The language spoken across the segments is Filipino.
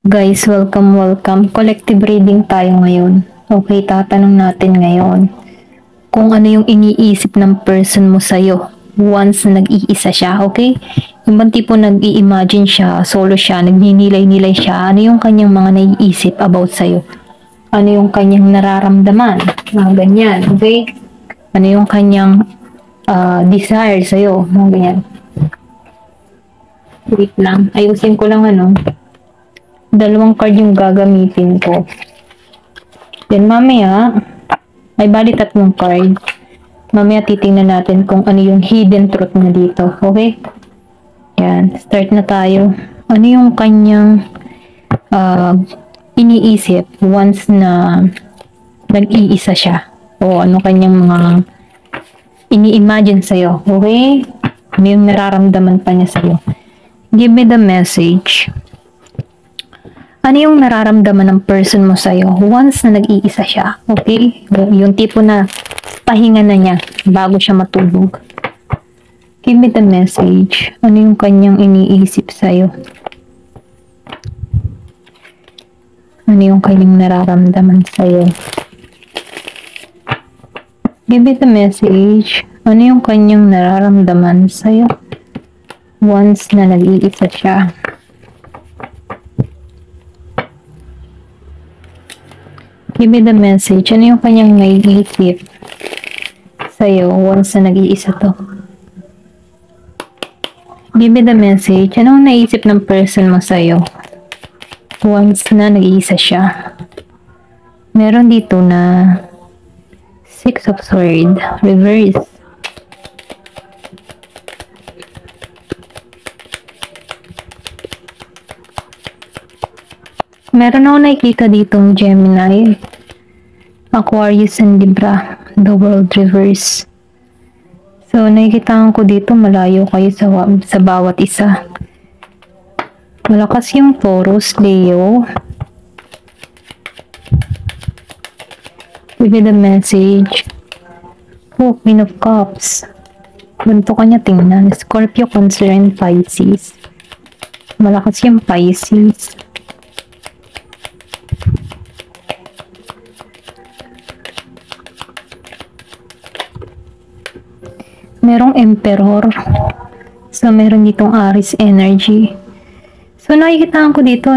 Guys, welcome. Collective reading tayo ngayon. Okay, tatanong natin ngayon kung ano yung iniisip ng person mo sa'yo once na nag-iisa siya, okay? Yung bang tipo nag-i-imagine siya, solo siya, nagninilay-nilay siya, ano yung kanyang mga naiisip about sa'yo? Ano yung kanyang nararamdaman? Mga ganyan, okay? Ano yung kanyang desire sa'yo? Mga ganyan. Wait lang, ayusin ko lang dalawang card yung gagamitin ko. Then mamaya, ay bali tatlong card. Mamaya titingnan natin kung ano yung hidden truth na dito. Okay? Yan, start na tayo. Ano yung kanyang iniisip once na nag-iisa siya? O ano kanyang mga ini-imagine sa'yo? Okay? Ano yung nararamdaman pa niya sa'yo? Give me the message. Ano yung nararamdaman ng person mo sa'yo once na nag-iisa siya? Okay? Yung tipo na pahinga na niya bago siya matulog. Give me the message. Ano yung kanyang iniisip sa'yo? Ano yung kanyang nararamdaman sa'yo? Give me the message. Ano yung kanyang nararamdaman sa'yo once na nag-iisa siya? Give me the message. Ano yung kanyang naiisip sa'yo once na nag-iisa to? Give me the message. Anong naisip ng person mo sa'yo once na nag-iisa siya? Meron dito na Six of Swords, reverse. Meron ako nakikita ditong Gemini, Aquarius, and Libra, the world reverse. So, nakikita ko dito malayo kayo sa bawat isa. Malakas yung Taurus, Leo. Give me the message. Oh, Queen of Cups. Ganito kanya tingnan. Scorpio, Cancer, and Pisces. Malakas yung Pisces. Merong Emperor. So, meron ditong Aries energy. So, nakikita ko dito,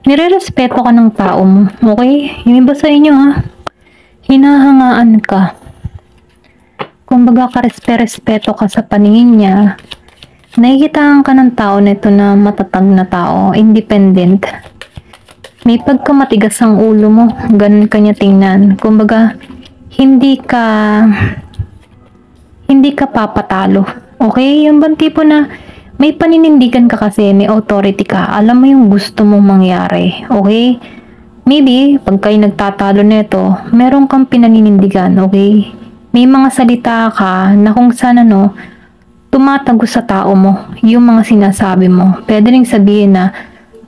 nire-respeto ka ng tao mo. Okay? Yung iba sa inyo, hinahangaan ka. Kumbaga, respeto ka sa paningin niya. Nakikita ka ng tao na ito na matatag na tao, independent. May pagkamatigas ang ulo mo. Ganun kanya tingnan. Kumbaga, hindi ka papatalo. Okay? Yung bang tipo na may paninindigan ka kasi, may authority ka. Alam mo yung gusto mong mangyari. Okay? Maybe, pag kayo nagtatalo nito, meron kang pinaninindigan. Okay? May mga salita ka na kung saan tumatago sa tao mo. Yung mga sinasabi mo. Pwede rin sabihin na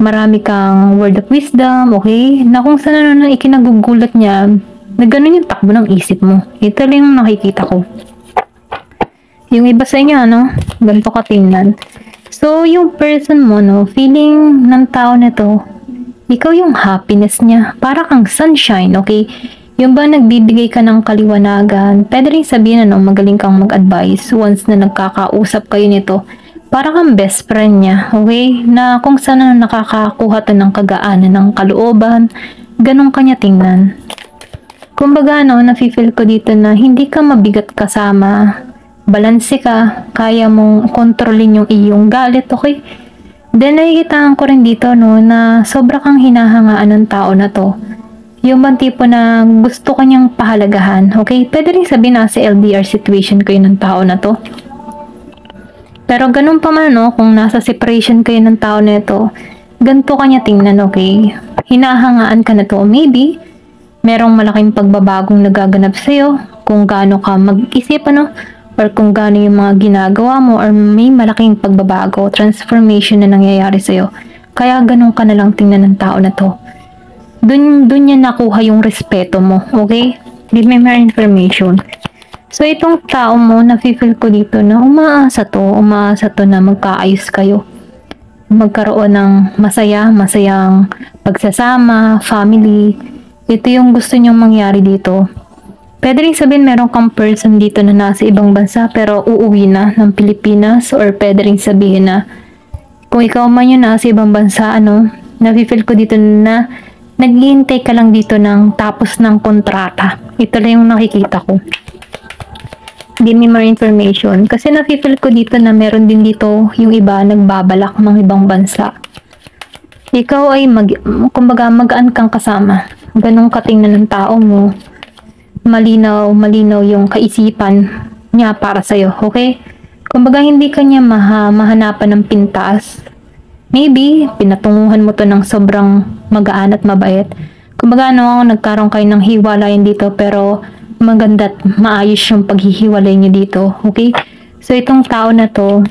marami kang word of wisdom. Okay? Na kung saan na ikinagugulat niya, na ganun yung takbo ng isip mo. Ito lang yung nakikita ko. Yung iba sa inyo, ganito ka tingnan. So, yung person mo, feeling ng tao na to, ikaw yung happiness niya. Para kang sunshine, okay? Yung ba nagbibigay ka ng kaliwanagan, pwede rin sabihin magaling kang mag-advise once na nagkakausap kayo nito. Para kang best friend niya, okay? Na kung saan nakakakuha to ng kagaanan, ng kalooban, ganun kanya tingnan. Kumbaga, nafe-feel ko dito na hindi ka mabigat kasama, balanse ka, kaya mong kontrolin yung iyong galit, okay? Then, nakikita ko rin dito, na sobra kang hinahangaan ng tao na to. Yung bang tipo na gusto kanyang pahalagahan, okay? Pwede rin sabihin na sa LDR situation kayo ng tao na to. Pero ganun pa man, kung nasa separation kayo ng tao na ito, ganito kanya tingnan, okay? Hinahangaan ka na to. Maybe, merong malaking pagbabagong nagaganap sa'yo, kung gaano ka mag-isip, or kung gaano yung mga ginagawa mo, or may malaking pagbabago, transformation na nangyayari sa'yo. Kaya ganun ka na lang tingnan ng tao na to. Dun niya nakuha yung respeto mo, okay? Give me more information. So, itong tao mo, nafe-feel ko dito na umaasa to na magkaayos kayo. magkaroon ng masayang pagsasama, family. Ito yung gusto nyong mangyari dito. Pwede rin sabihin meron kang person dito na nasa ibang bansa pero uuwi na ng Pilipinas, or pwede rin sabihin na kung ikaw man yun nasa ibang bansa, nafe-feel ko dito na naghihintay ka lang dito ng tapos ng kontrata. Ito lang yung nakikita ko. Give me more information. Kasi nafe-feel ko dito na meron din dito yung iba nagbabalak ng ibang bansa. Ikaw ay kumbaga magaan kang kasama. Ganong katingnan ng tao mo. Malinaw yung kaisipan niya para sa'yo, okay? Kumbaga hindi ka niya mahanapan ng pintaas. Maybe, pinatunguhan mo to ng sobrang magaan at mabait. Kumbaga nagkaroon kayo ng hiwalayan dito pero maganda at maayos yung paghihiwalay niyo dito, okay? So itong tao na to,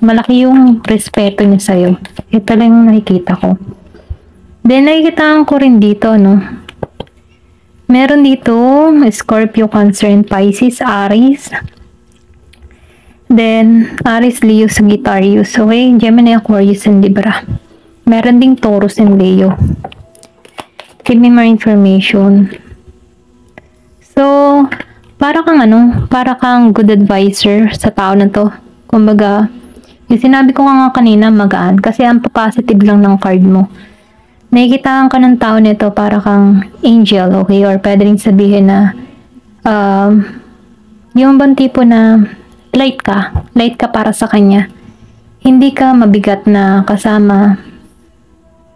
malaki yung respeto niya sa'yo. Ito lang yung nakikita ko. Then nakikita ko rin dito, meron dito, Scorpio, Cancer, and Pisces, Aries. Then, Aries, Leo, Sagittarius. Okay, Gemini, Aquarius, and Libra. Meron ding Taurus and Leo. Give me more information. So, para kang good advisor sa tao na to. Kumbaga, yung sinabi ko nga kanina, magaan. Kasi ang positive lang ng card mo. Nakikitaan ka ng tao nito para kang angel, okay? Or pwede rin sabihin na yung bang tipo na light ka para sa kanya. Hindi ka mabigat na kasama,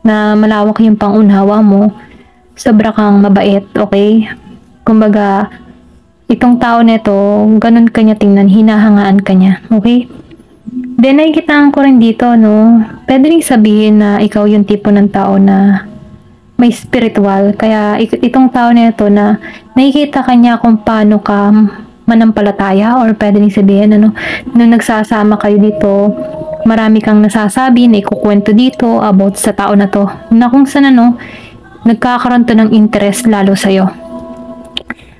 na malawak yung pangunawa mo, sobra kang mabait, okay? Kumbaga, itong tao nito, ganun kanya tingnan, hinahangaan kanya, okay? Then, nakikitaan ko rin dito, pwede rin sabihin na ikaw yung tipo ng tao na may spiritual. Kaya, itong tao na ito na nakikita kanya kung paano ka manampalataya, or pwede rin sabihin, nung nagsasama kayo dito, marami kang nasasabi na ikukwento dito about sa tao na to, na kung saan, nagkakaroon to ng interest lalo sa'yo.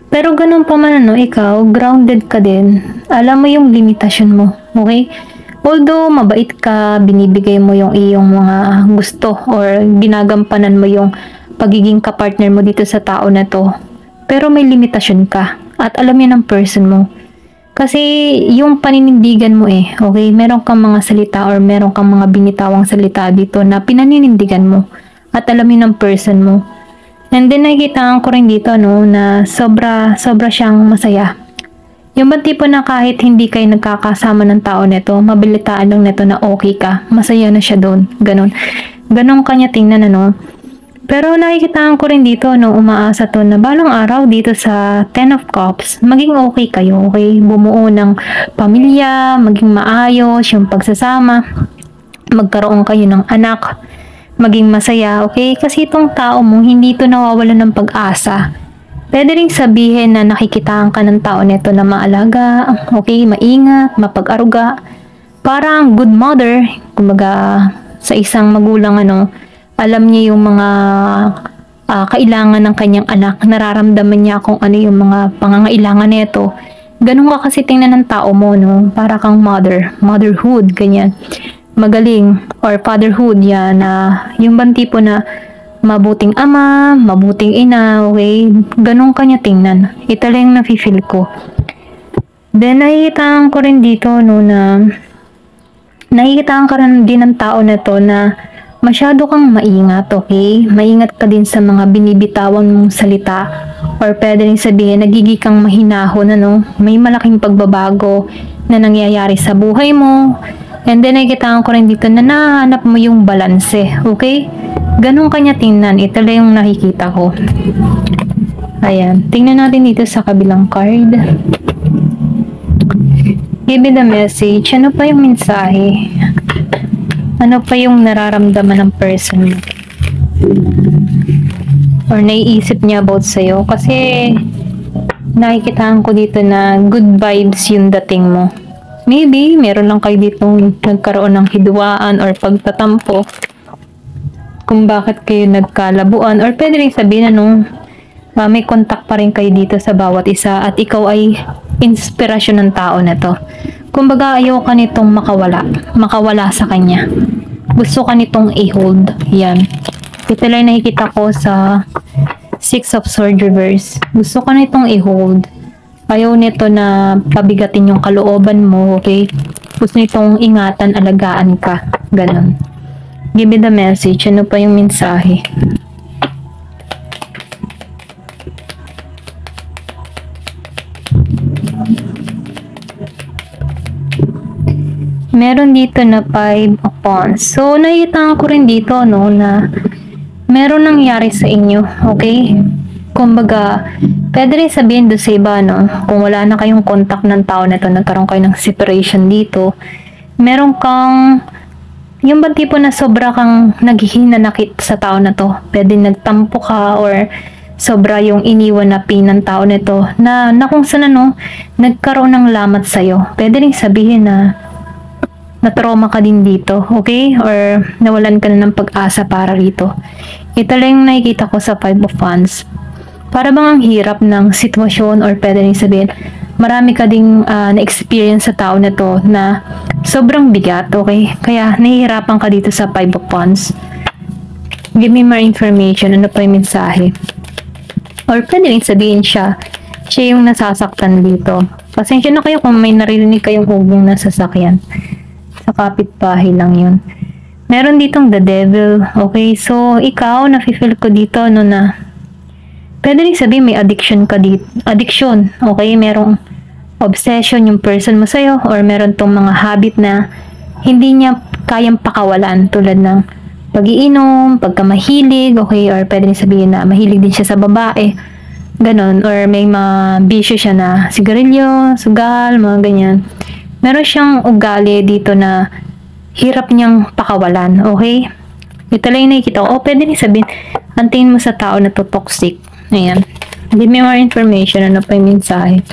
Pero ganun pa man, ikaw, grounded ka din. Alam mo yung limitasyon mo, okay? Although mabait ka, binibigay mo yung iyong mga gusto or ginagampanan mo yung pagiging kapartner mo dito sa tao na to. Pero may limitasyon ka at alam yun ng person mo. Kasi yung paninindigan mo okay? Meron kang mga salita or meron kang mga binitawang salita dito na pinaninindigan mo at alam yun ng person mo. And then nakikita ko rin dito na sobra siyang masaya. Yung ba tipo na kahit hindi kayo nagkakasama ng tao nito, mabilitaan lang nito na okay ka, masaya na siya doon, ganon kanya tingnan Pero nakikita ko rin dito umaasa to na balang araw dito sa Ten of Cups, maging okay kayo, okay? Bumuo ng pamilya, maging maayos yung pagsasama, magkaroon kayo ng anak, maging masaya, okay? Kasi itong tao mo, hindi ito nawawalan ng pag-asa. Pwede rin sabihin na nakikitaan ka ng tao nito na maalaga, okay, maingat, mapag-aruga. Parang good mother, kumbaga sa isang magulang alam niya yung mga kailangan ng kanyang anak, nararamdaman niya kung ano yung mga pangangailangan nito. Ganun ka kasi tingnan ng tao mo, para kang motherhood, ganyan. Magaling, or fatherhood, yan, yung bang tipo na mabuting ama, mabuting ina, okay? Ganun kanya tingnan. Ito lang yung nafe-feel ko. Then, nakikita ko rin dito, na nakikita ko rin din ng tao na to na masyado kang maingat, okay? Maingat ka din sa mga binibitawan mong salita. Or pwede rin sabihin, nagiging kang mahinahon, may malaking pagbabago na nangyayari sa buhay mo. And then, nakikita ko rin dito na nahanap mo yung balanse, okay? Ganun kanya tingnan. Ito lang yung nakikita ko. Ayan. Tingnan natin dito sa kabilang card. Give me the message. Ano pa yung mensahe? Ano pa yung nararamdaman ng person mo? Or naiisip niya about sa'yo? Kasi nakikitaan ko dito na good vibes yung dating mo. Maybe, meron lang kayo ditong nagkaroon ng hidwaan or pagtatampo kung bakit kayo nagkalabuan, or pwede rin sabihin may contact pa rin kayo dito sa bawat isa at ikaw ay inspirasyon ng tao na to. Kumbaga ayaw ka nitong makawala sa kanya. gusto ka nitong i-hold. Yan. Ito lang nakikita ko sa Six of Swords reverse. Gusto ka nitong i-hold. Ayaw nito na pabigatin yung kalooban mo, okay? Gusto nitong ingatan, alagaan ka. Ganon. Give me the message. Ano pa yung mensahe? Meron dito na 5 of Wands. So, nakikita ko rin dito, no, na meron nangyari sa inyo, okay? Kumbaga, pwede rin sabihin doon sa iba, no, kung wala na kayong contact ng tao na to, nagkaroon kayo ng separation dito, meron kang, yung ba tipo na sobra kang naghihinanakit sa tao na to, pwede nagtampo ka or sobra yung iniwan na pain ng tao nito na kung saan ano, nagkaroon ng lamat sa'yo. Pwede rin sabihin na na-trauma ka din dito, okay? Or nawalan ka na ng pag-asa para rito. Ito lang yung nakikita ko sa 5 of Wands. Para bang ang hirap ng sitwasyon or pwede rin sabihin, marami ka ding na-experience sa tao na to na sobrang bigat, okay? Kaya nahihirapan ka dito sa 5 of Wands. Give me more information. Ano pa yung mensahe? Or pwede rin sabihin siya yung nasasaktan dito. Pasensya na kayo kung may naririnig kayong hugong na sasakyan. Sa kapitbahay lang yun. Meron ditong the devil. Okay, so ikaw, nafe-feel ko dito, no, na pwede rin sabihin may addiction ka dito. Addiction, okay? Merong obsession yung person mo sa'yo or meron tong mga habit na hindi niya kayang pakawalan tulad ng pag-iinom, pagkamahilig, okay? Or pwede rin sabihin na mahilig din siya sa babae. Ganon. Or may mga bisyo siya na sigarilyo, sugal, mga ganyan. Meron siyang ugali dito na hirap niyang pakawalan, okay? Ito lang yung nakikita ko. O, pwede rin sabihin, antayin mo sa tao na to toxic. Ayan. Give me more information. Ano pa yung mensahe?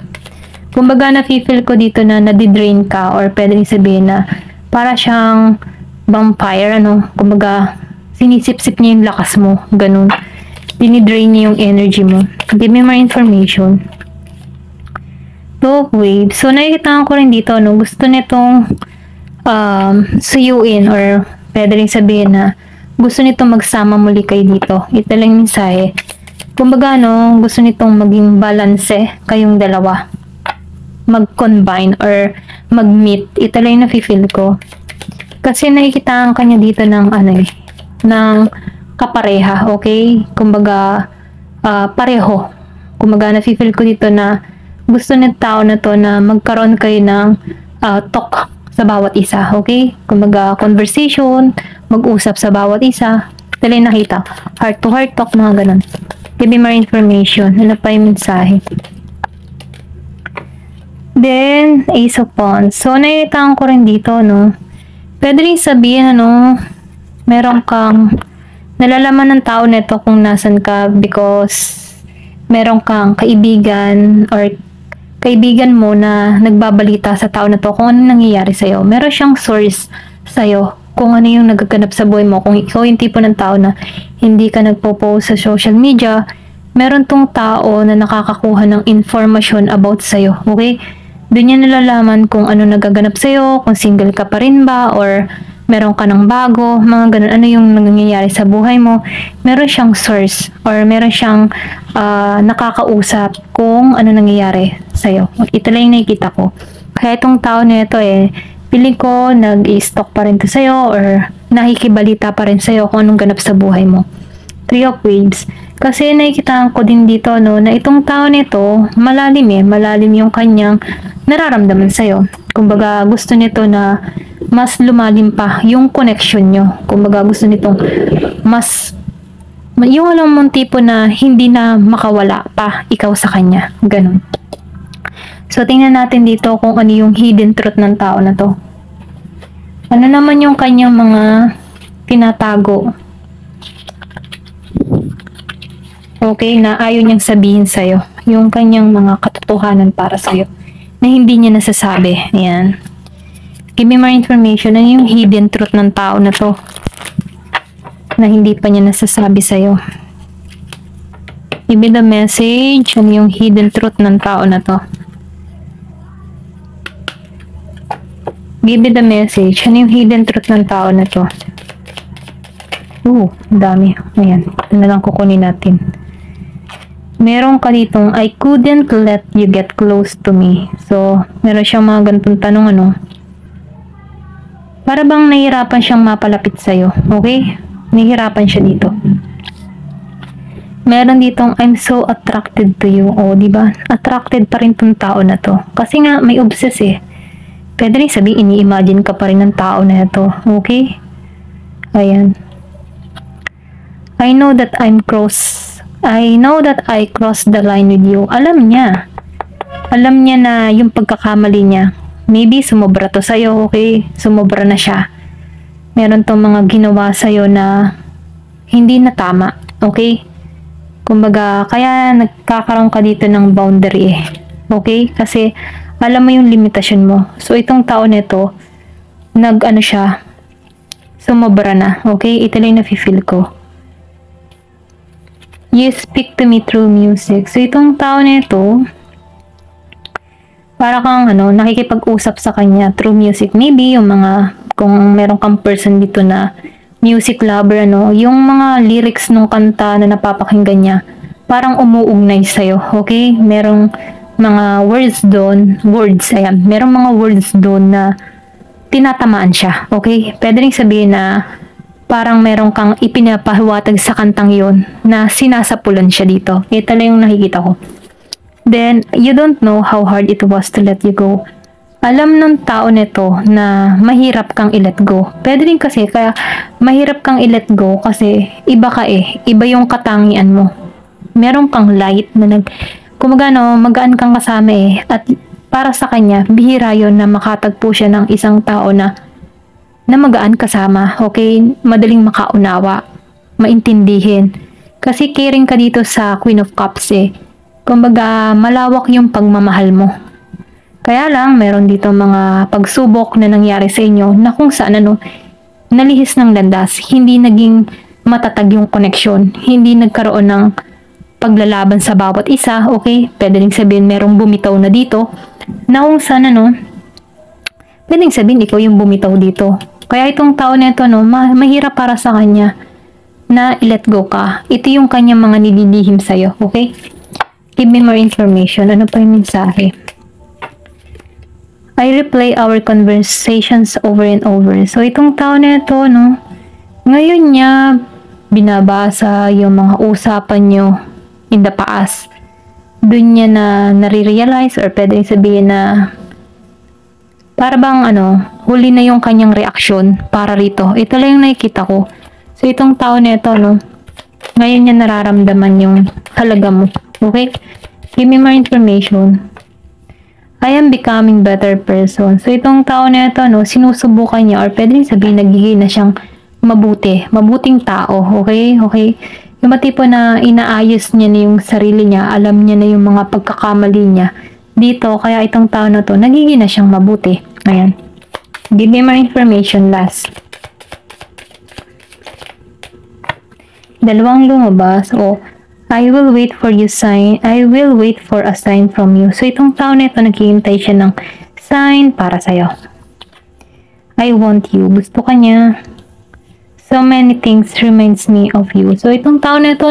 Kumbaga, na-feel ko dito na nadidrain ka or pwede rin sabihin na para siyang vampire, ano? Kumbaga, sinisip-sip niya yung lakas mo. Ganun. Dinidrain niya yung energy mo. Give me more information. Wave. So, nakikita ko rin dito, no, gusto nitong suyuin or pwede rin sabihin na gusto nitong magsama muli kayo dito. Ito lang yung mensahe. Kumbaga, no, gusto nitong maging balanse kayong dalawa. Mag-combine or mag-meet. Ito lang yung nafe-feel ko. Kasi nakikita ang kanya dito ng ng kapareha, okay? Kumbaga, pareho. Kumbaga, nafe-feel ko dito na gusto ng tao na to na magkaroon kayo ng talk sa bawat isa, okay? Kumbaga, conversation, mag-usap sa bawat isa. Dali nakita. Heart to heart talk, mga ganun. Give me more information. Ano pa yung mensahe? Then, Ace of Wands. So, nakikita ko rin dito, no? Pwede rin sabihin, ano, meron kang nalalaman ng tao nito kung nasan ka because meron kang kaibigan or kaibigan mo na nagbabalita sa tao na to kung ano nangyayari sa'yo. Meron siyang source sa'yo kung ano yung nagaganap sa buhay mo. Kung ikaw yung tipo ng tao na hindi ka nagpo-post sa social media, meron tong tao na nakakakuha ng information about sa'yo. Okay? Doon niya nalalaman kung ano nagaganap sa'yo, kung single ka pa rin ba, or meron ka ng bago, mga ganun, ano yung nangyayari sa buhay mo. Meron siyang source or meron siyang nakakausap kung ano nangyayari sa'yo. Ito lang yung nakikita ko. Kaya itong tao na ito piling ko nag-i-stalk pa rin to sa'yo or nakikibalita pa rin sa'yo kung anong ganap sa buhay mo. 3 of Waves. Kasi nakikita ko din dito, no, na itong tao nito, malalim yung kanyang nararamdaman sa'yo. Kumbaga, gusto nito na mas lumalim pa yung connection nyo. Kumbaga, gusto nitong yung alam mong tipo na hindi na makawala pa ikaw sa kanya. Ganun. So, tingnan natin dito kung ano yung hidden truth ng tao na to. Ano naman yung kanyang mga tinatago? Okay, na ayaw niyang sabihin sa'yo. Yung kanyang mga katotohanan para sa'yo na hindi niya nasasabi. Ayan. Give me more information. Ano yung hidden truth ng tao na to na hindi pa niya nasasabi sa'yo? Give me the message. Ano yung hidden truth ng tao na to? Give me the message. Ano yung hidden truth ng tao na to? Ang dami. Ayan. Ito na lang kukunin natin. Meron ka ditong, I couldn't let you get close to me. So, meron siyang mga ganitong tanong, ano. Para bang nahihirapan siyang mapalapit sa'yo. Okay? Nahihirapan siya dito. Meron ditong, I'm so attracted to you. O, diba? Attracted pa rin tong tao na to. Kasi nga, may obsess eh. Pwede rin sabihin, ini-imagine ka pa rin ng tao na ito. Okay? Ayan. I know that I crossed the line with you. Alam niya. Alam niya na yung pagkakamali niya. Maybe sumobra to sa'yo, okay? Sumobra na siya. Meron tong mga ginawa sa'yo na hindi na tama, okay? Kumbaga, kaya nagkakaroon ka dito ng boundary eh. Okay? Kasi alam mo yung limitasyon mo. So, itong tao nito, siya, sumobra na. Okay? Ito lang yung nafe-feel ko. You speak to me through music. So, itong tao nito, para kang nakikipag-usap sa kanya through music. Maybe yung kung meron kang person dito na music lover, yung mga lyrics ng kanta na napapakinggan niya, parang umuugnay sa'yo, okay? Merong mga merong mga words doon na tinatamaan siya, okay? Pwede rin sabihin na parang meron kang ipinapahiwatag sa kantang yon na sinasapulan siya dito. Ito lang yung nakikita ko. Then, you don't know how hard it was to let you go. Alam ng tao nito na mahirap kang i-let go. Pwede rin kasi, kaya mahirap kang i-let go kasi iba ka eh. Iba yung katangian mo. Meron kang light na magaan kang kasama eh. At para sa kanya, bihira yun na makatagpo siya ng isang tao na magaan kasama. Okay? Madaling makaunawa. Maintindihin. Kasi caring ka dito sa Queen of Cups eh. Kumbaga, malawak yung pagmamahal mo. Kaya lang, meron dito mga pagsubok na nangyari sa inyo na kung saan nalihis ng landas, hindi naging matatag yung connection, hindi nagkaroon ng paglalaban sa bawat isa, okay? Pwede rin sabihin merong bumitaw na dito, na kung saan pwede rin sabihin ikaw yung bumitaw dito. Kaya itong tao na ito, mahirap para sa kanya na i-let go ka. Ito yung kanyang mga nililihim sa'yo, okay? Give me more information. Ano pa yung mensahe? I replay our conversations over and over. So, itong tao na ito, ngayon niya binabasa yung mga usapan nyo in the past. Doon niya na nare-realize or pwede sabihin na para bang huli na yung kanyang reaksyon para rito. Ito lang yung nakikita ko. So, itong tao na ito, ngayon niya nararamdaman yung halaga mo. Okay? Give me more information. I am becoming better person. So, itong tao na ito, sinusubukan niya or pwede sabihin nagiging na siyang mabuting tao. Okay? Okay? Yung tipo na inaayos niya na yung sarili niya, alam niya na yung mga pagkakamali niya dito. Kaya itong tao na to, nagiging na siyang mabuti. Ayan. Give me more information last. Dalawang lumabas. I will wait for a sign from you. So, itong tao na ito, naghihintay siya ng sign para sa'yo. I want you. Gusto ka niya. So many things reminds me of you. So, itong tao na ito,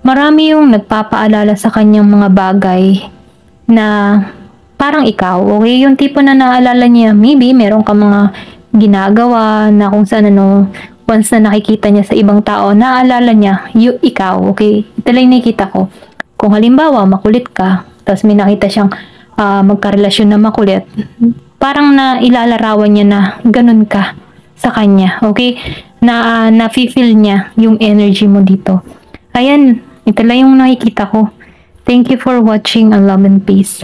marami yung nagpapaalala sa kanyang mga bagay na parang ikaw. Okay? Yung tipo na naalala niya, maybe meron ka mga ginagawa na kung saan once na nakikita niya sa ibang tao, naalala niya, ikaw, okay? Ito lang nakikita ko. Kung halimbawa, makulit ka, tapos may nakita siyang magkarelasyon na makulit, parang ilalarawan niya na ganun ka sa kanya, okay? Na-feel niya yung energy mo dito. Ayan, ito lang yung nakikita ko. Thank you for watching and love and peace.